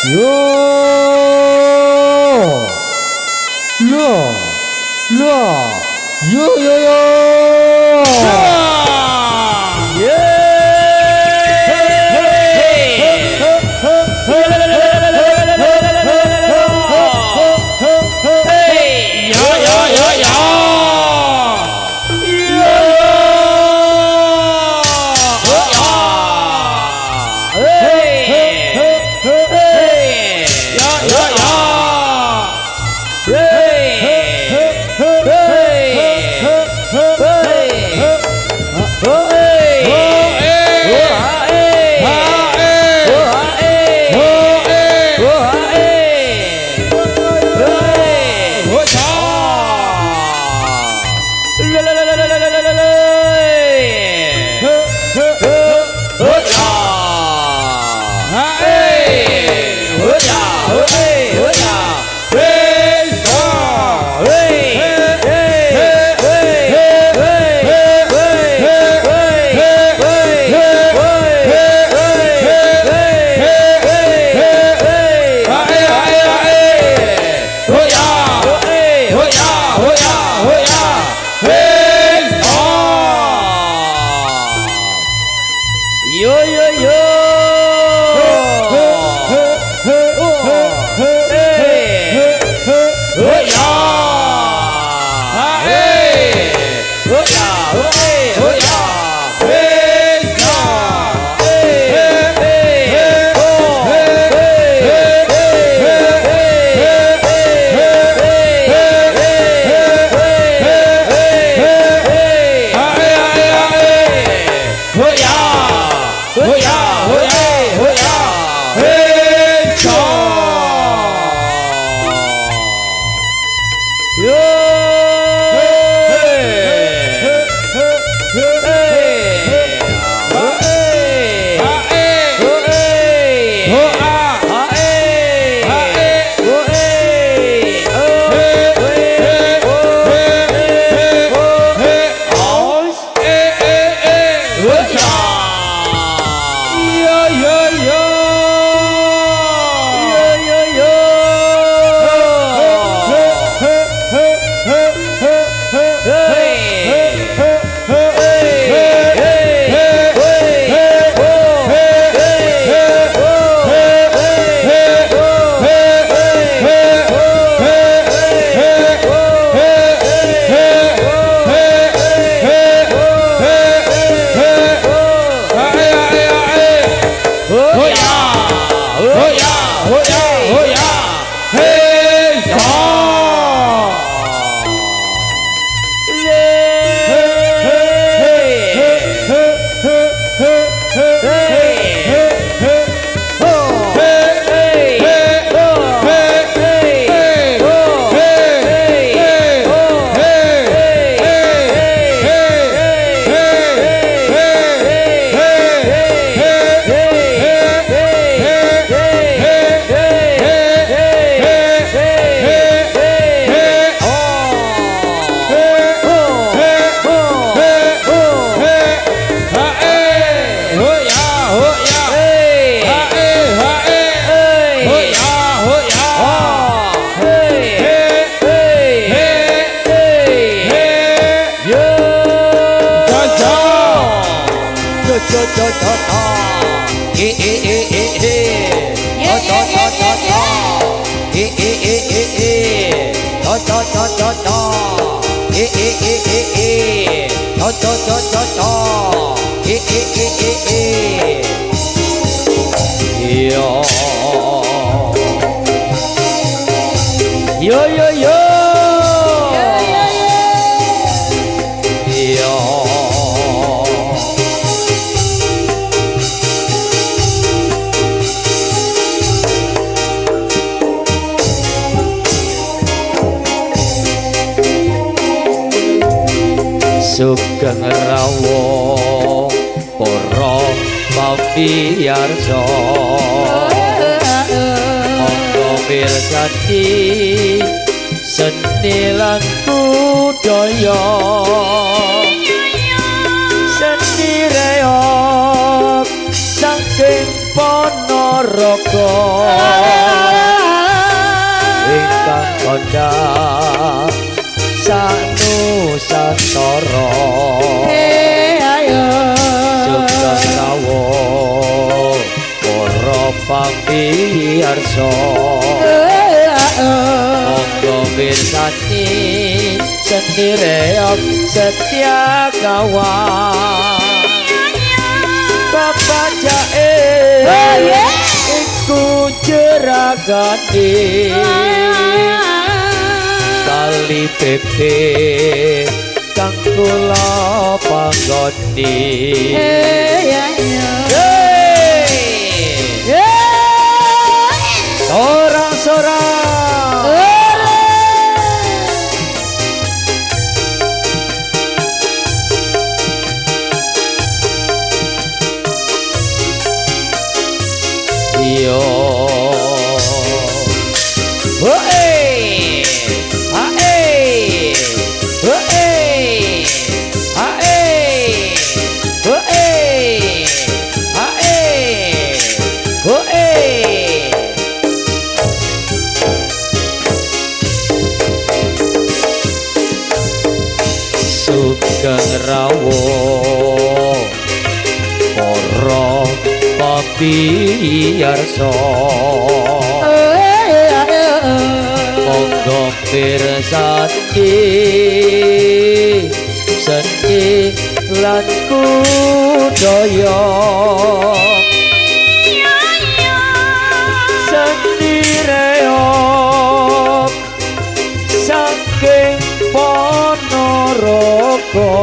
Yo lo lo yo yo yo Sugeng rawuh para pamiyarsa monggo mirsani seni lan budaya seni reog saking Ponorogo. kanda sanusantara sugeng rawuh para pambiyarsa monggo mirsani seni reog setia kawan Bapak Jae iku jeragane kali pepe kang kula panggoni sorang-sorang yo sugeng rawuh para pambiyarsa monggo pirsani seni lan budaya seni reog saking Ponorogo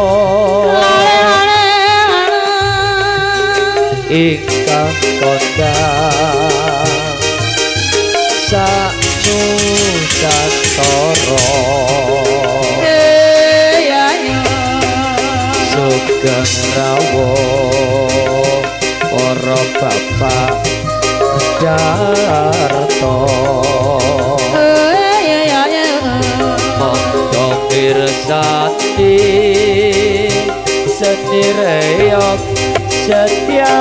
ingkang kondang sanusantara sugeng rawuh para bapak Darto monggo mirsani seni reog setia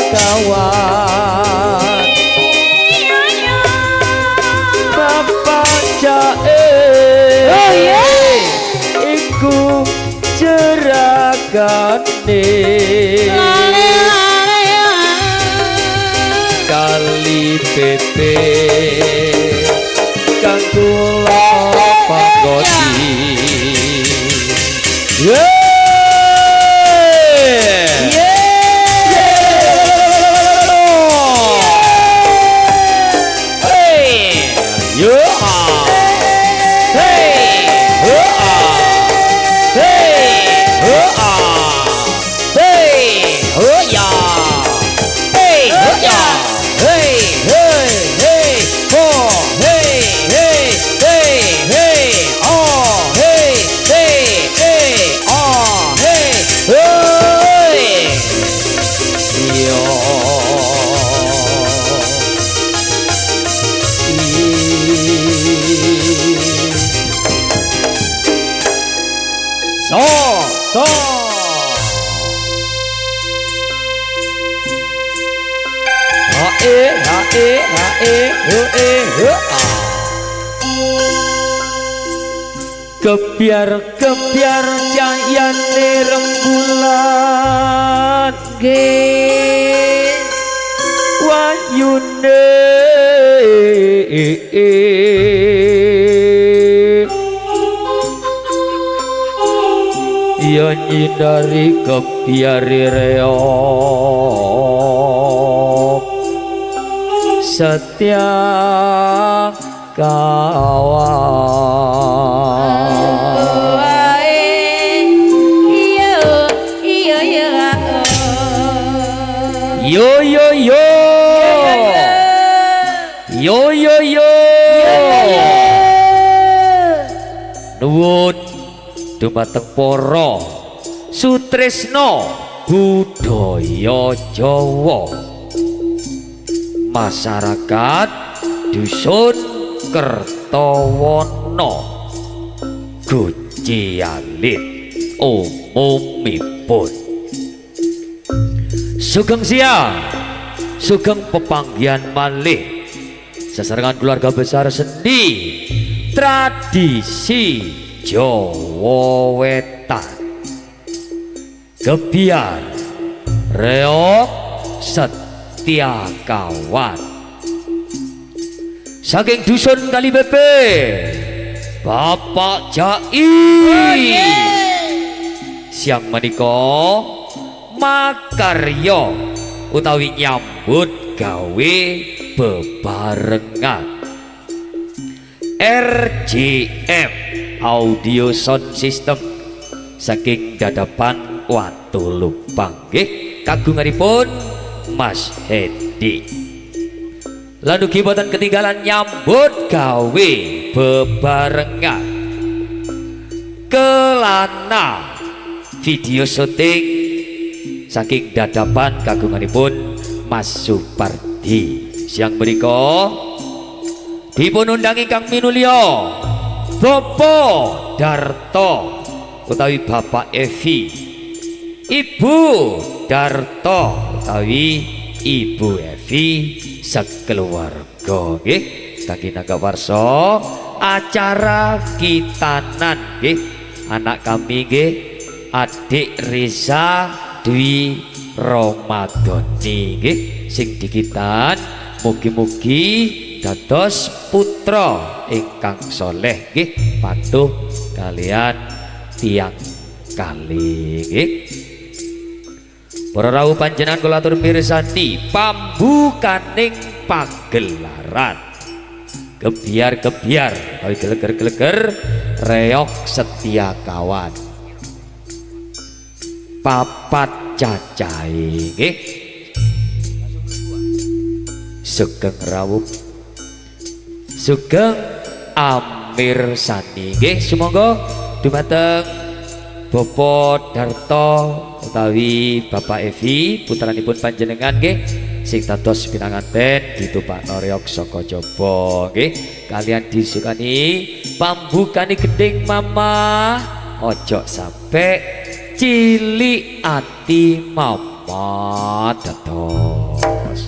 kawan Bapak Jae iku jeragane kali pepe kang kula panggoni Kebiar-kebiar cahayane rembulan nggih wayune ya nyinari kebiari reog setia kawan yo yo yo yo yo yo nuwun dumateng para sutresna budaya Jawa masyarakat dusun Kertawana Guci Alit umumipun sugeng siang sugeng pepanggihan malih sesarengan keluarga besar seni tradisi Jawa Wetan. Gebyar reok setia kawan. Saking dusun Kalibepe Bapak Jai siang menika makarya utawi nyambut gawe bebarengan RJM Audio Sound System saking Dadapan Watu Lupang nggih kagunganipun Mas Hedi. Lan ugi boten ketinggalan nyambut gawe bebarengan kelana video syuting saking Dadapan kagunganipun Mas Supardi. Siang menika dipun undang ingkang minulya Bapak Darto utawi Bapak Evi, Ibu Darto utawi Ibu Evi sekeluarga nggih kangge nagawarsa acara kitanan nggih anak kami nggih Adik Reza Dwi Ramadhani nggih sing dikitan mugi-mugi dados putra ingkang soleh nggih patuh kalian tiang kali nggih. Para rawuh panjenengan kula atur mirsani pambukaning pagelaran gebyar-gebyar awi geleger-geleger reok setia kawan papat cacahe nggih. Sugeng rawuh sugeng amir sani nggih sumangga dumateng Bapak Darto utawi Bapak Evi putranipun panjenengan nggih sing dados pinanganten ditupakno reok saka jaba nggih kalian disukani pambukane gedeng mama ojo sampe cilik ati mama dados.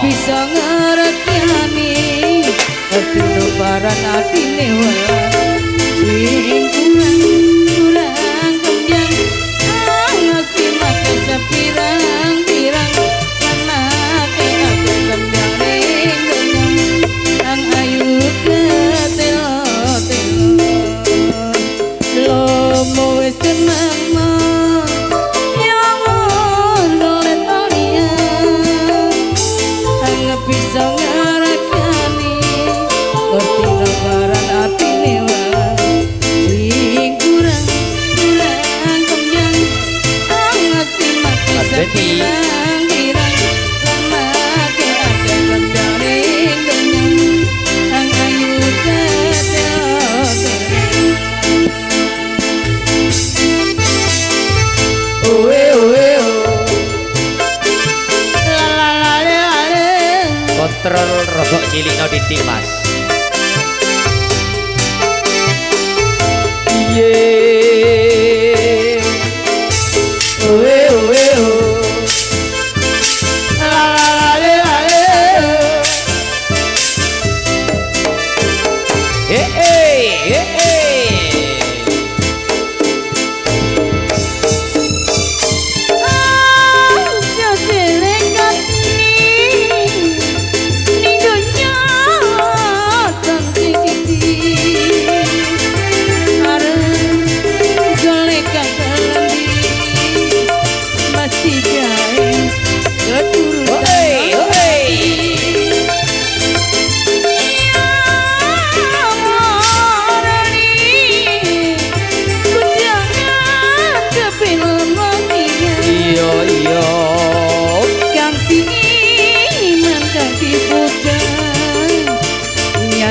Bisa ngerekyani ngerti lebaran atine wae sing kurang kemjang ngerti maka sepirang-pirang anake ate kemjang ning donya ang ayu ketelo-telo lomo wis tenang bisa ngarakani ngerti lebaran atine wae sing kurang kemjang ngerti mati sepirang-pirang lemake ate kemjang ning donya ang ayu kontrol rogok cilik no titik mas.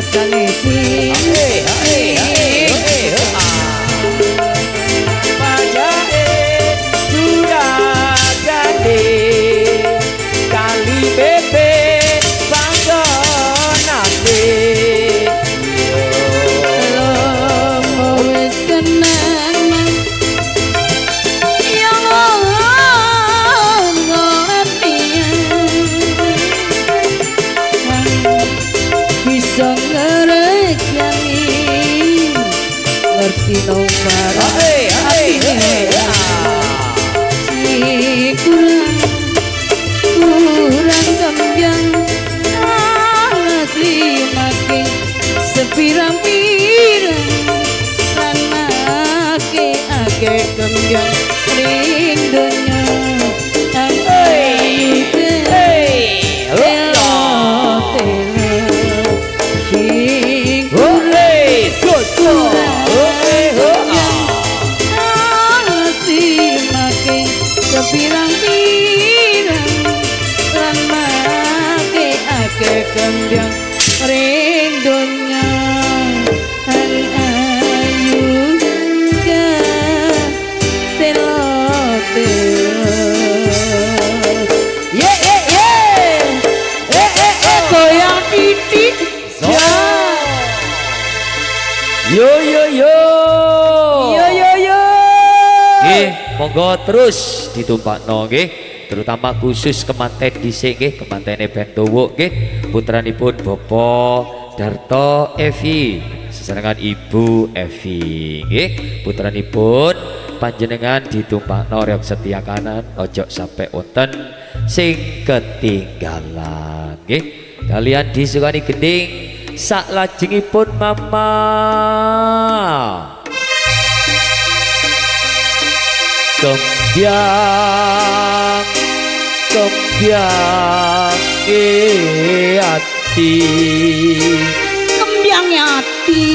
Rakane sing Majahit Juragan Kali bebe panggonane lomo wis kenang yang bisa ngerekani ngerti no barang kurang kembang asli makin sepirang-pirang anake ake kembang rindunya pirang-pirang lan make ake kembang rindunya ayu ga telo-telo goyang titik yo yo monggo terus ditumpakno nggih, terutama khusus kemanten dhisik nggih, kemantene Bentowo nggih, putranipun Bapak Darto Evi, sesarengan Ibu Evi nggih, putranipun panjenengan ditumpakno reok setia kanan, ojo sampai wonten sing ketinggalan nggih. Kalian disukani gending sak lajengipun mama. Kembyang ati kembang ati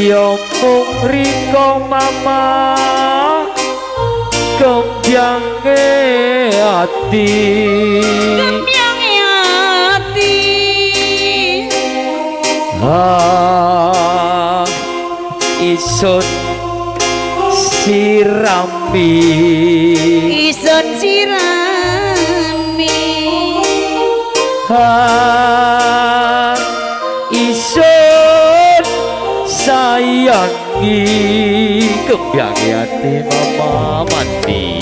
yo mung riko mama kembyang ati kembang ati isun sirami isun sirami isun sayangi kembyang ati mama mati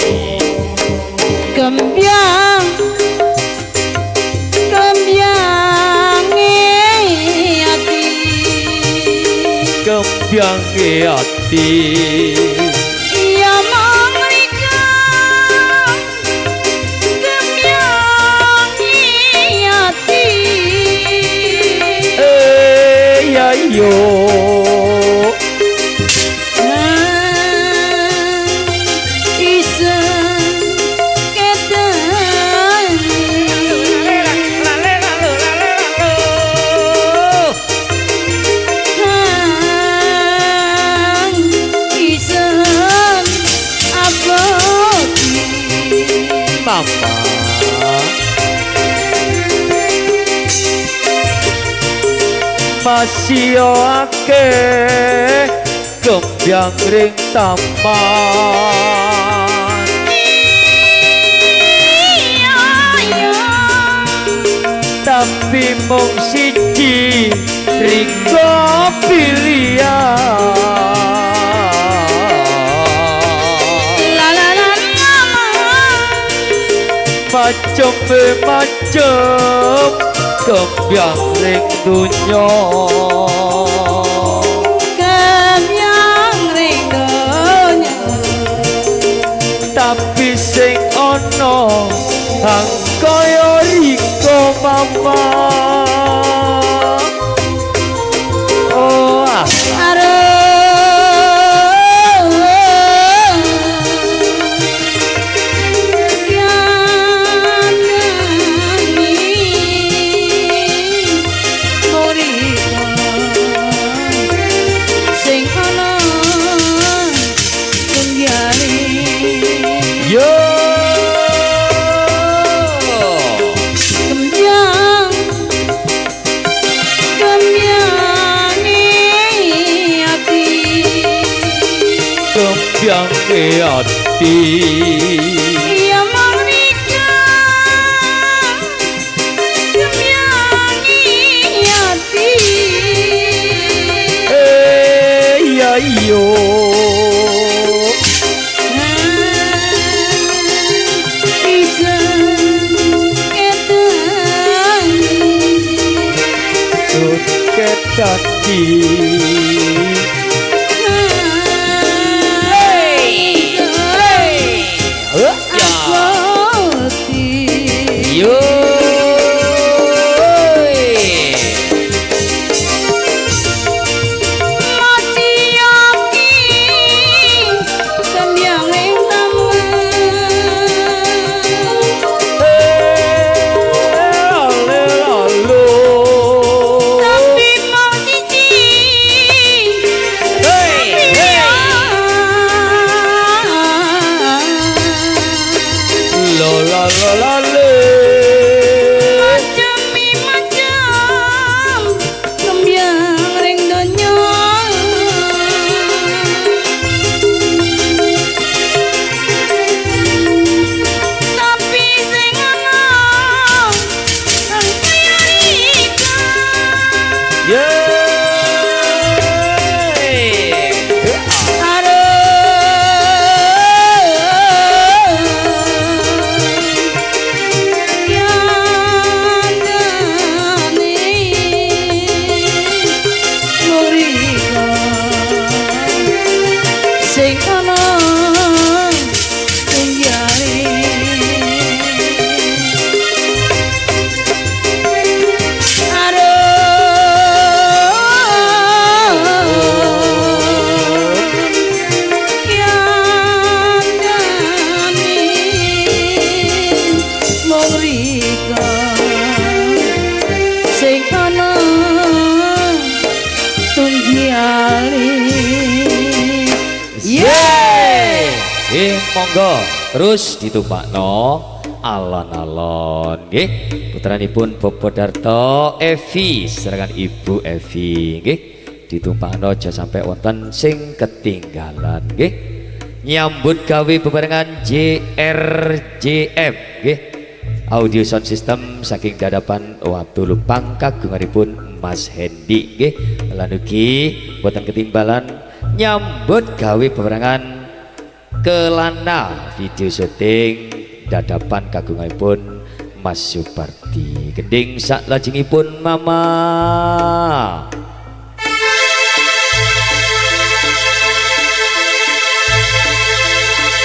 kembang ati kembyang ati ya mangrika kembang ati ya yo mama masih akeh kembyang ring taman tapi mung siji riko pilihan macem kembyang ring dunya kembang ring donya tapi sing ana hang kaya riko mama oh kembang yang hati Ya mangrika Kemyangi hati ya iyo Bisa ketangi suket kaki yo monggo terus ditumpakno alon-alon nggih putranipun Bapak Darto Evi serangan Ibu Evi nggih ditumpakno aja sampai wonten sing ketinggalan nggih nyambut gawe bebarengan JRJM nggih audio sound system saking dadapan waktu lupang kagunganipun Mas Hendi nggih lan ugi boten ketinggalan nyambut gawe bebarengan Kelana video syuting dadapan kagunganipun Mas Supardi gending saklajengipun Mama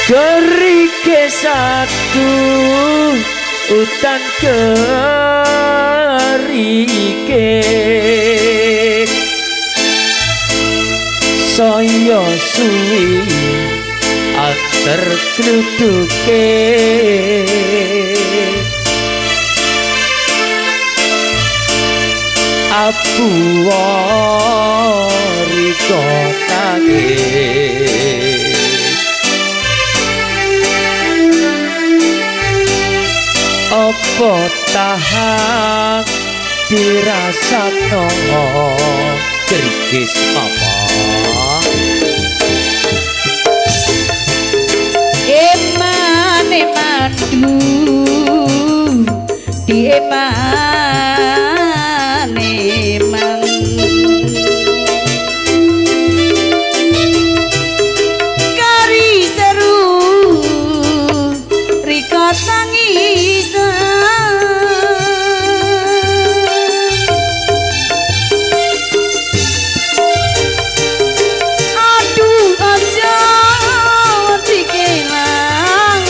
kerike satu utan kerike saya suwi antar kluduke apu riko nangis apa tahan dirasakno kerikis mama mandu diemane man kari seru rika tangisan aduh aja dikelang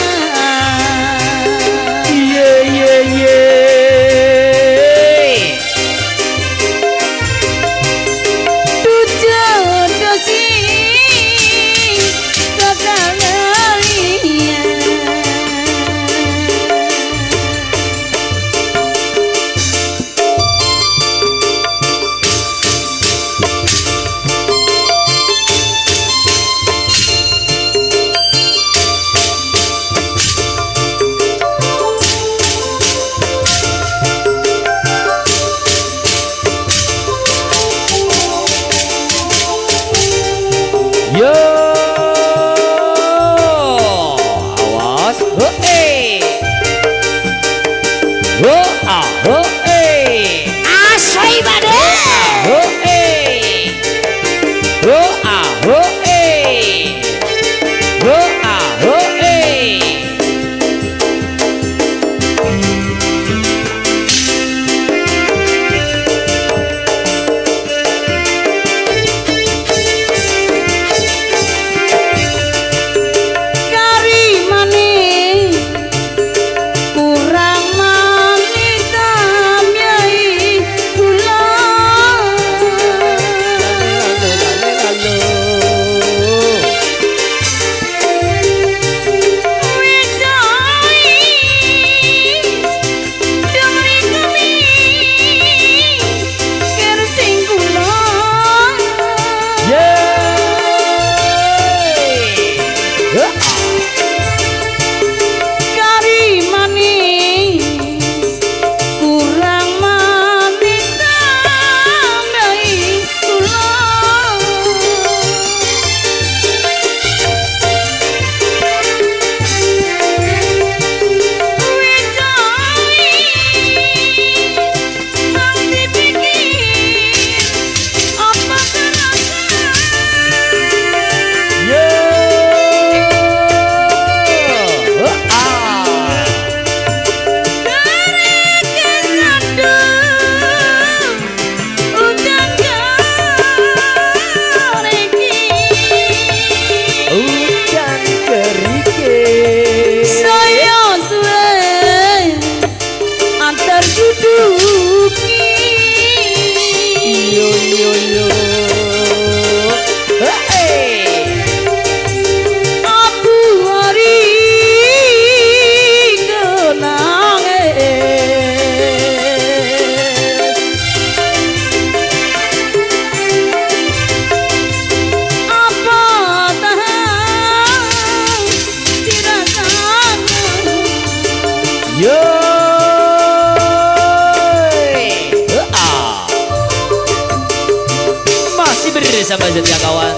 bersama setia kawan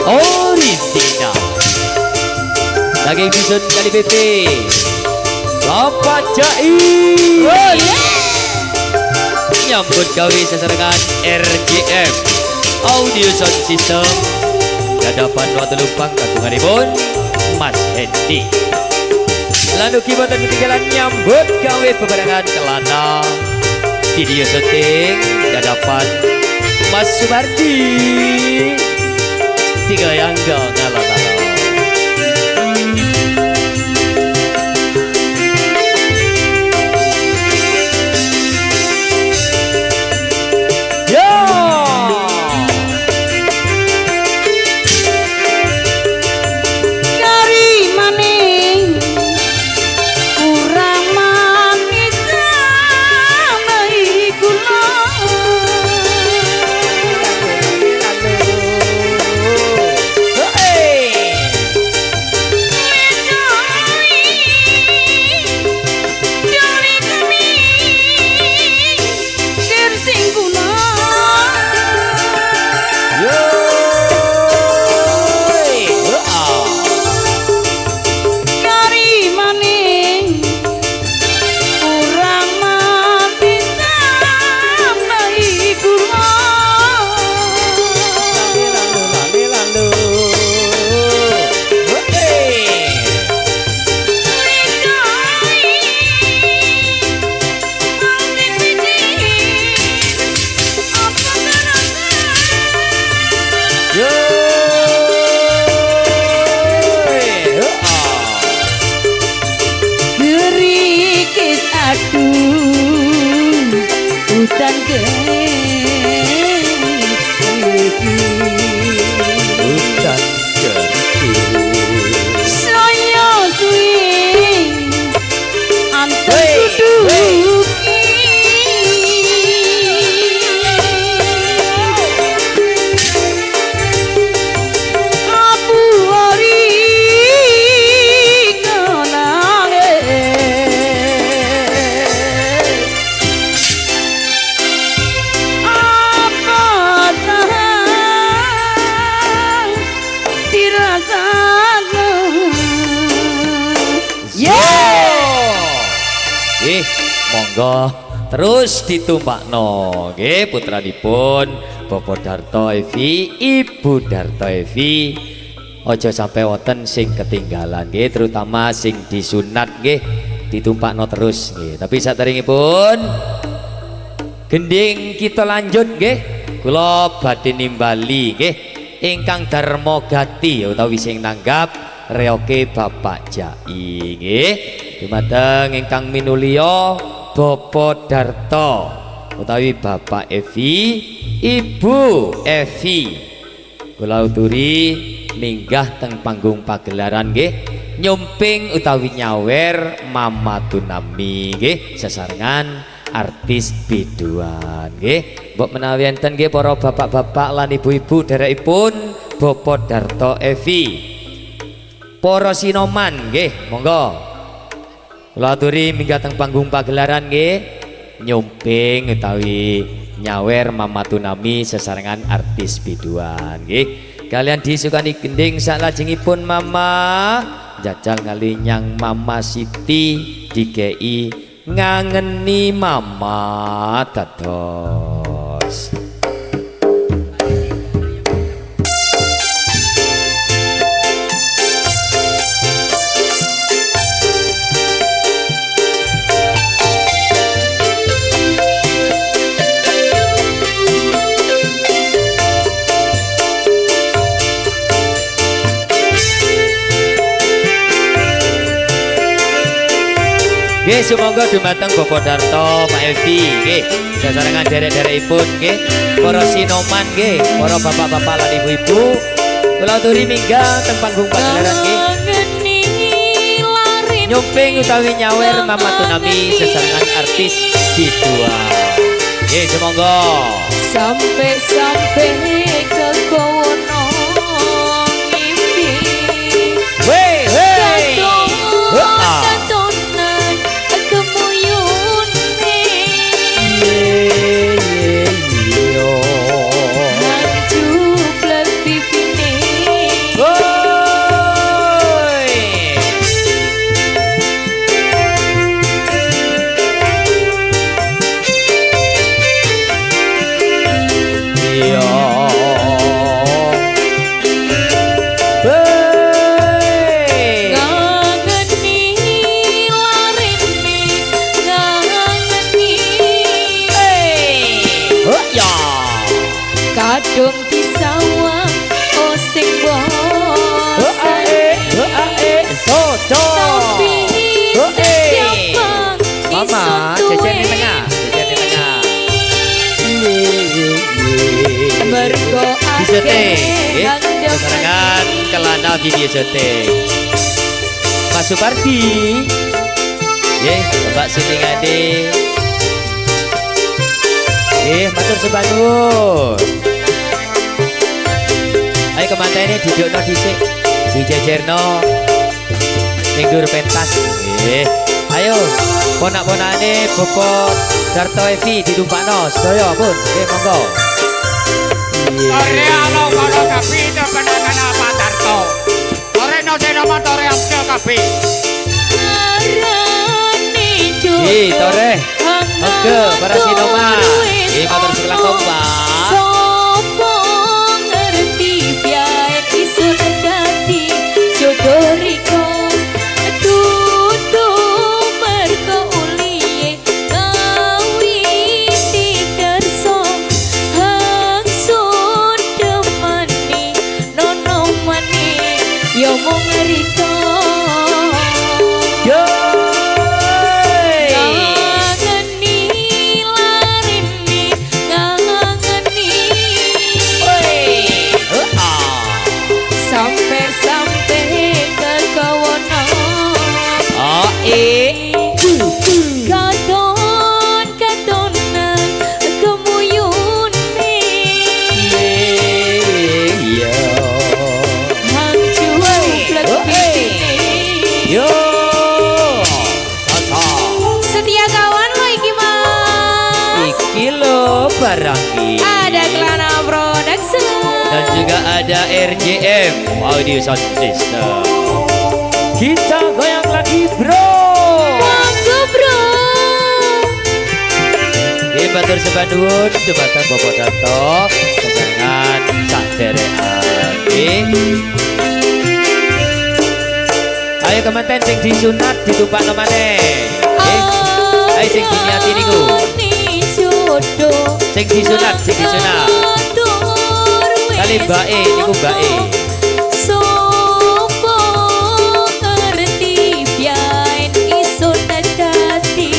original saking dusun Kali BP Bapak Jai nyambut gawe sesarengan RGM Audio Sound System dadapan waktu lumpang kagunganipun Mas Hendi lalu kibatan ketinggalan nyambut gawe bebarengan kelana video syuting dadapan Mas Sumardi tiga yang ngalah-ngalah monggo terus ditumpakno nggih putranipun Bapak Darto Evi Ibu Darto Evi aja sampai wonten sing ketinggalan nggih terutama sing disunat nggih ditumpakno terus nggih tapi saderengipun gending kita lanjut nggih kula badhe nimbali nggih ingkang Darmo Gati utawi sing nanggap reoke Bapak Jai nggih dumateng ingkang minulya Bapak Darto utawi Bapak Evi Ibu Evi kula aturi minggah teng panggung pagelaran nggih nyumping utawi nyawer Mama Tunami nggih sesarengan artis biduan nggih mbok menawi enten nggih para bapak-bapak lan ibu-ibu derekipun Bapak Darto Evi para sinoman nggih monggo kula aturi minggah teng panggung pagelaran nggih nyumping utawi nyawer Mama Tunami sesarengan artis biduan nggih kalian disukani gending salajengipun Mama jajal ngalinyang Mama Siti dikei ngangeni Mama dados nggih sumangga dumateng Bapak Darto Pak Evi nggih sesarengan derek-derekipun nggih para sinoman nggih para bapak-bapak lan ibu-ibu kula aturi minggah teng panggung pagelaran nggih nyumping utawi nyawer Mama Tunami sesarengan artis biduan nggih sumangga sampai ke kono ngimpi wey dong disawang oh sing bosan Soco. tapi siapa Mama, jajan di tengah, jajan di tengah. Mergo Disyuting, akeh kang serangan kelana video syuting. Mas Supardi, Bapak syuting ade. Matur sembah nuwun. Ayo kemantene dudukno dhisik, dijejerno ning dhuwur pentas. Ayo ponak-ponakane Bapak Darto Evi ditumpakno sedaya pun. Monggo. Ore ana kono kapi penangan apa Darto. Ore no seno motore amkel kapi. Tore. Oke, para sinoma. Matur sekelang kompak. Sopo ngerti biae isun dadi jodoh riko dudu merko uliye ngawiti kerso hangsun demani nono mani yo mung riko Kadonan kemuyun Yo. Setia kawan lo iki mas Iki lo Barangki. ada Kelana Production Dan juga ada RJM Audio Sound System. Kita goyang lagi bro. monggo bro Matur sembah nuwun dumateng Bapak Darto sesarengan saderekan. Ayo kemanten sing disunat ditumpakno maneh. Ayo sing diniati niku. Sing disunat. Kali mbake niku mbake. Sopo ngerti biaen isun dadi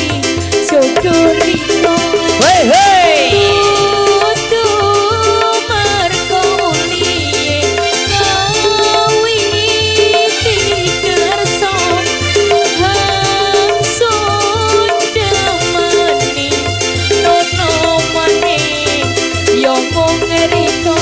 jodoh riko Hei. dudu merko uliye ngawiti kerso hangsun demani nono mani yo mung riko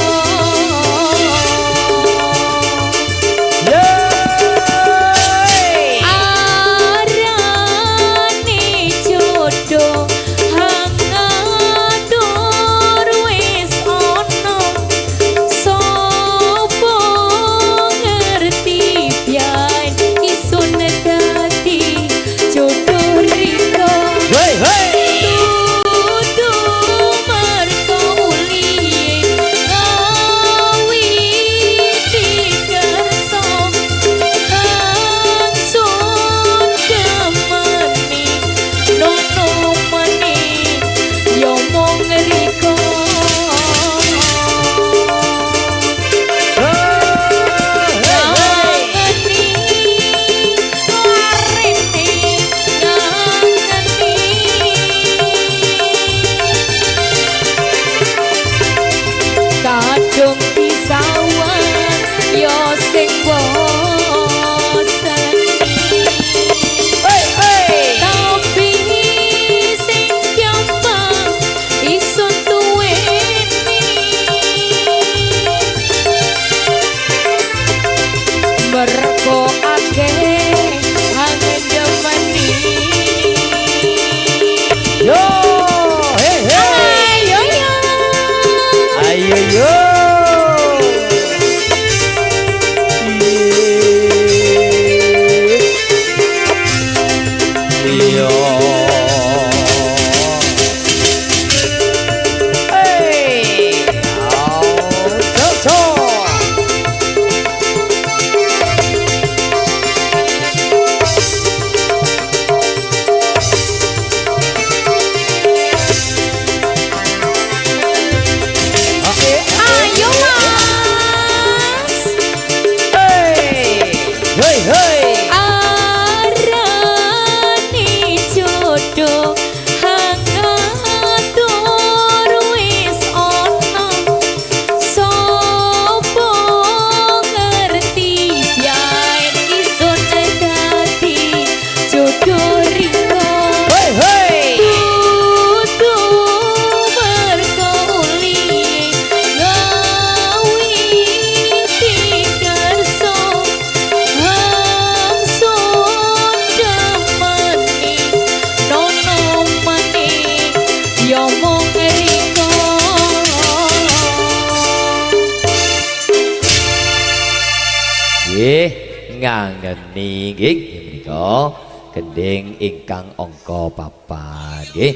nggih ngangeni nggih menika gending ingkang angka 4 nggih.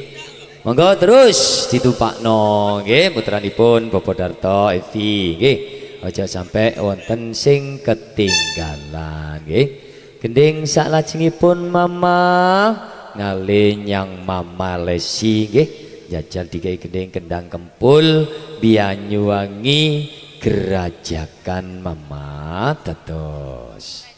Monggo terus ditumpakno nggih putranipun Bapak Darto Evi nggih. Aja sampai wonten sing ketinggalan nggih. Gending saklajengipun Mama ngalih nyang Mama Lesi nggih. Jajal dikai gending kendang kempul Banyuwangi Gerajakan Mama tetos.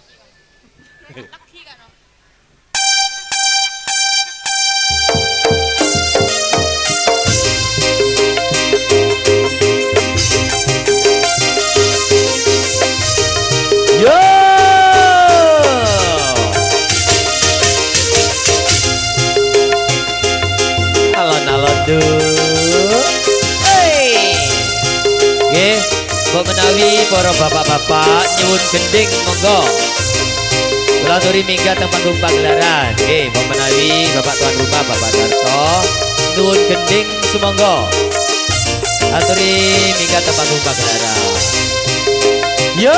Yo! Alon-alon duh. Hey! Nggih, mbok menawi para bapak-bapak nyuwun gending monggo. Kula aturi minggat teng panggung pagelaran. Nggih, mbok menawi Bapak tuan rumah Bapak Darto nyuwun gending sumangga. Aturi minggat teng panggung pagelaran. Yo!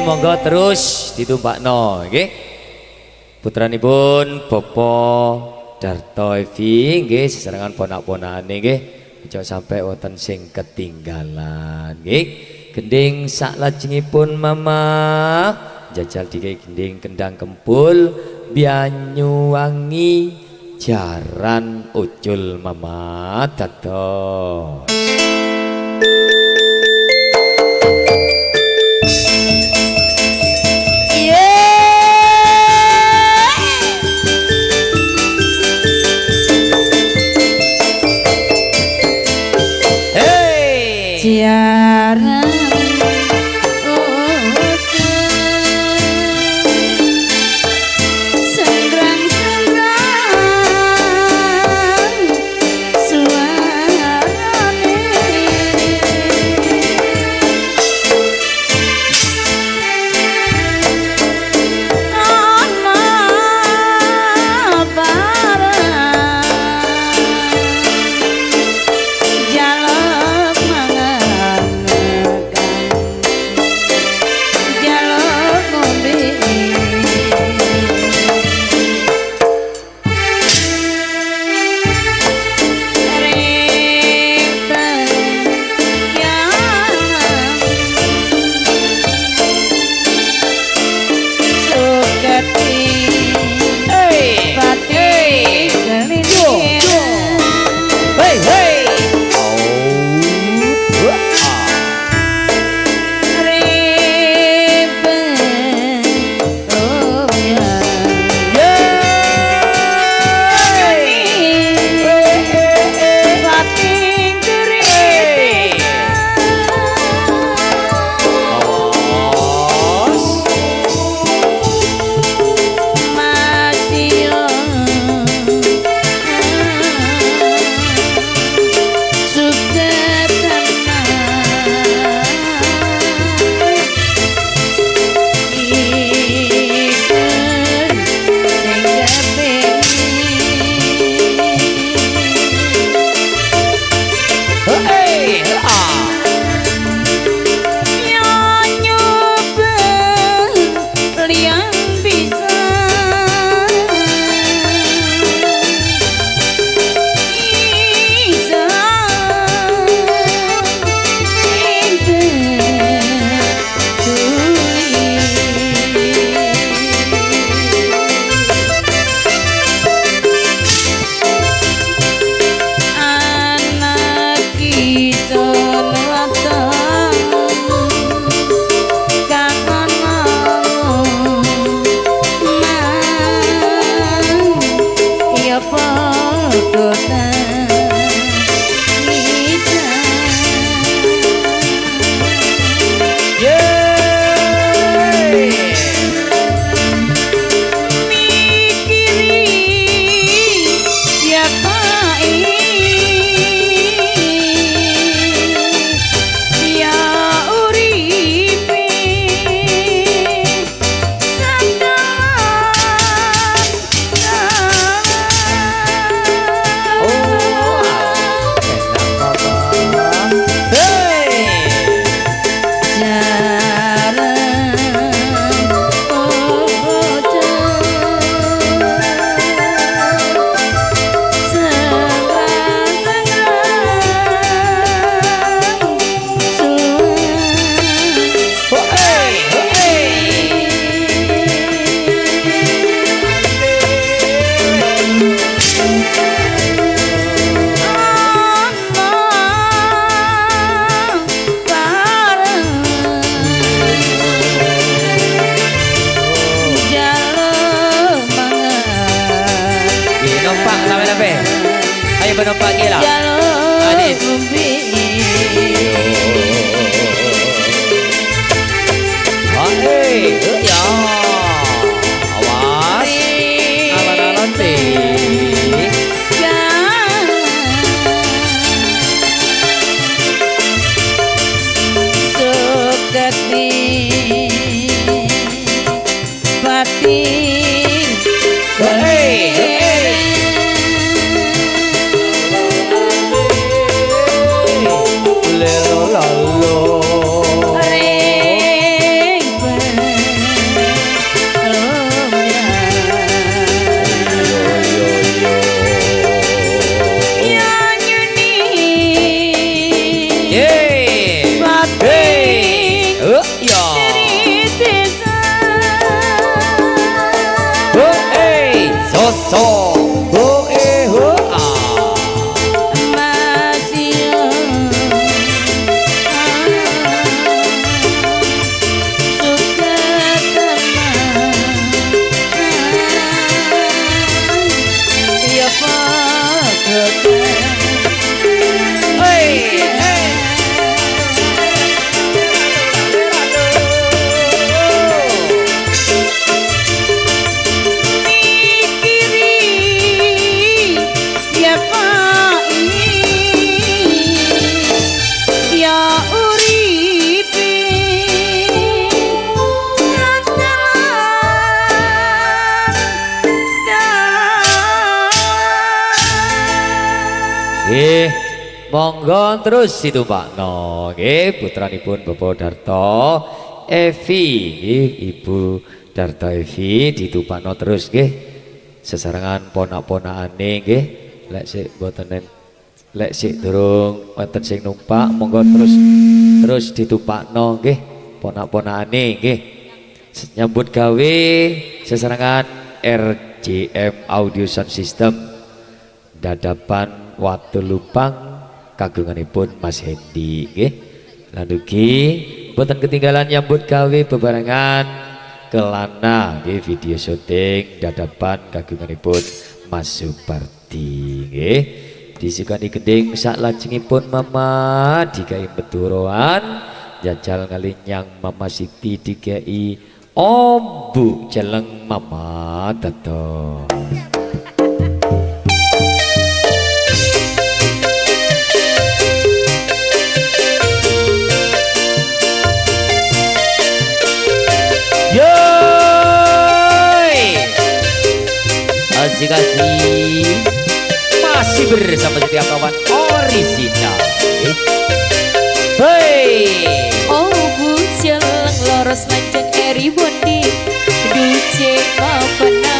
Monggo terus ditumpakno nggih. Putranipun Bapak Darto Evi nggih sesarengan ponak-ponakane nggih. Aja sampai wonten sing ketinggalan nggih. Gending saklajengipun Mama jajal dike gending kendang kempul Banyuwangi jaran ucul Mamat dados. Jarang Ayo penumpang gila. Adit. Hei, ya. Awas. Aman-aman deh. Sukati batin. Ya. monggo terus ditumpakno nggih putranipun Bapak Darto Evi nggih Ibu Darto Evi ditumpakno terus nggih sesarengan ponak-ponakane nggih lek sik mboten lek sik durung wonten sing numpak monggo terus ditumpakno nggih ponak-ponakane nggih nyambut gawe sesarengan RJM Audio Sound System dadapan Watu Lupang kagunganipun Mas Hendi nggih lan ugi boten ketinggalan nyambut gawe bebarengan kelana nggih video syuting dadapan kagunganipun Mas Supardi nggih disukani gending sak lajengipun Mama dikai beturoan jajal ngalinyang Mama Siti dikai ombu jeleng Mama Tato. Yoi, asik-asik masih bersama setiap kawan orisinal. Hei, Oh bujeleng loros lanjut eri bondi duce mapana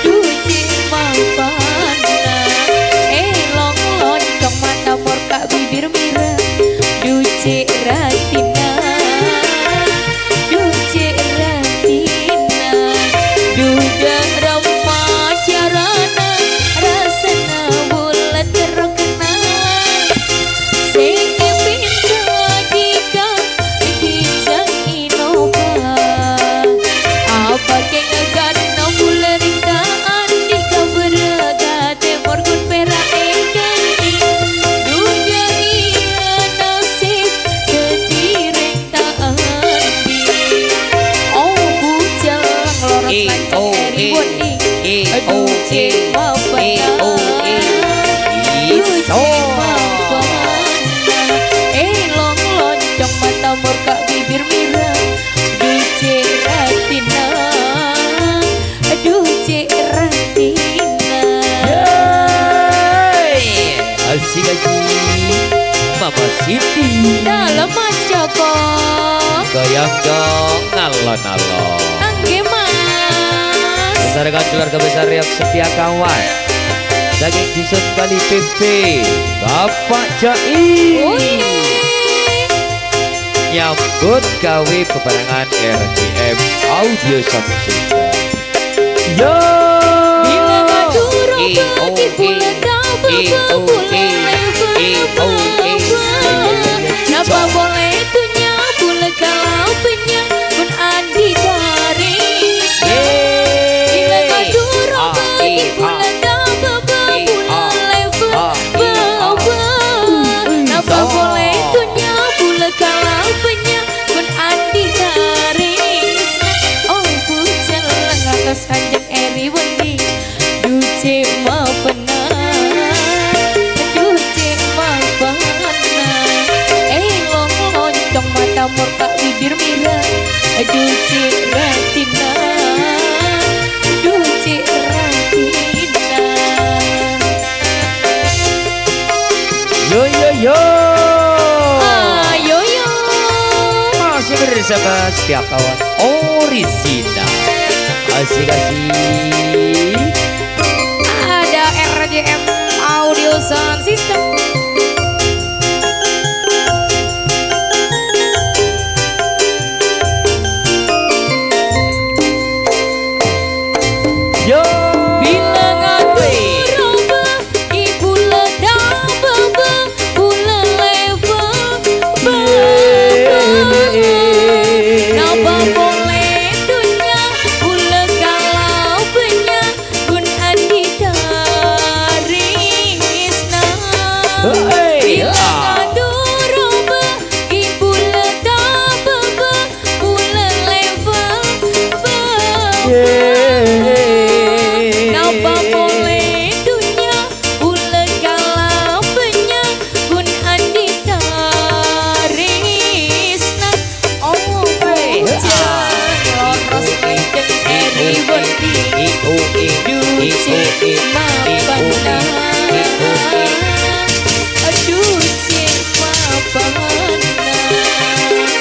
duce mapana long loncong mata morka bibir mira duce ratina duce ratina duda remaja rana rasana bulan terkena murka bibir mira duce ratina duce ratina asik-asik Mama Siti dalam Mas Joko goyang dong alon-alon angge Mas besarangan keluarga besar yang setia kawan saking disun kali PP Bapak Jai nyambut gawe bebarengan RJM Audio Sound System. Yo, bila maduro bagi bulan double napa boleh tunya bulan kalau punya pun adi garis bila maduro bagi bulan double bulan level napa boleh tunya bulan kalau punya pun adi garis oh pujan atas kanjeng eri wendi duce mau benar duce mau benar long loncong mata murka bibir mira duce ratina duce ratina yo, ayo yo masih bersama setiap kawan orisinal asik-asik ada RJM Audio Sound System. yo Bila ngadu roba ibu ledang baba bula level napa boleh dunia bula kalau punya pun andi darisna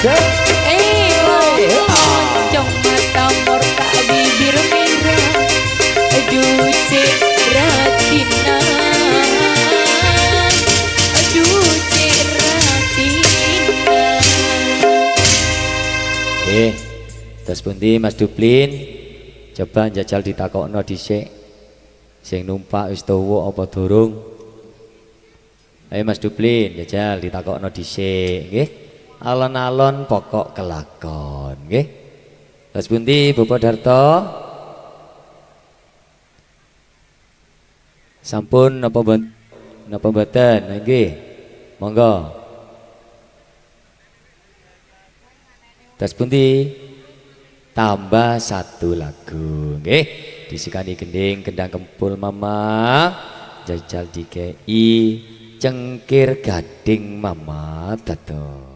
Moncong mata morka bibir merah. Aduh cek Ratina. Aduh cek Ratina. Terus pundi Mas Duplin? Coba njajal ditakokno dhisik. Sing numpak wis tuwa apa durung? Ayo Mas Duplin, jajal ditakokno dhisik, nggih. Alon-alon pokok kelakon, nggih. Terus pundi Bapak Darto? Sampun napa mboten? Nggih. Monggo. Terus pundi? Tambah satu lagu, nggih. Disikani gending kendang kempul mama, jajal dikei cengkir gading mama tato.